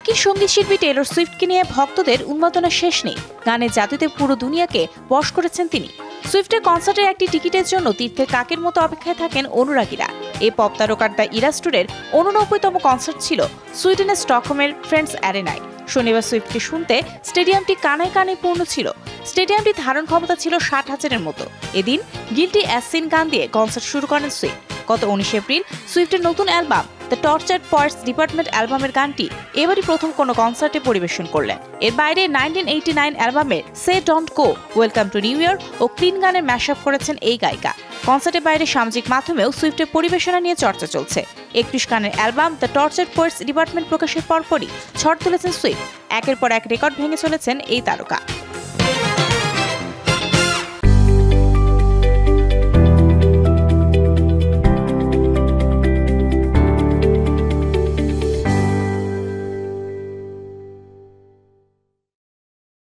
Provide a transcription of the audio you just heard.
মার্কিন সঙ্গীতশিল্পী টেলর সুইফটকে নিয়ে ভক্তদের উন্মাদনা শেষ নেই। গানের জাদুতে পুরো দুনিয়াকে বশ করেছেন তিনি। সুইফটের কনসার্টের একটি টিকিটের জন্য তীর্থের কাকের মতো অপেক্ষায় থাকেন অনুরাগীরা। এই পপ তারকার দ্য ইরাস ট্যুরের 89তম কনসার্ট ছিল সুইডেনের স্টকহোমের ফ্রেন্ডস অ্যারেনায়। শনিবার সুইফটকে শুনতে স্টেডিয়ামটি কানায় কানায় পূর্ণ ছিল। স্টেডিয়ামটির ধারণ ক্ষমতা ছিল 60,000-এর মতো। এদিন গিল্টি অ্যাজ সিন গান দিয়ে কনসার্ট শুরু করেন সুইফট। গত 19 এপ্রিল সুইফটের নতুন album the tortured poet's department অ্যালবামের গানটি এবারই প্রথম কোনো কনসার্টে পরিবেশন করলেন। এর বাইরে 1989 অ্যালবামের say don't go, welcome to New York ও ক্লিন গানের ম্যাশআপ করেছেন এই গায়িকা। কনসার্টের বাইরে সামাজিক মাধ্যমেও সুইফটের পরিবেশনা নিয়ে চর্চা চলছে। 31 গানের album the tortured poet's department প্রকাশের পরপরই ঝড় তুলেছেন সুইফট। একের পর এক রেকর্ড ভেঙে চলেছেন এই তারকা।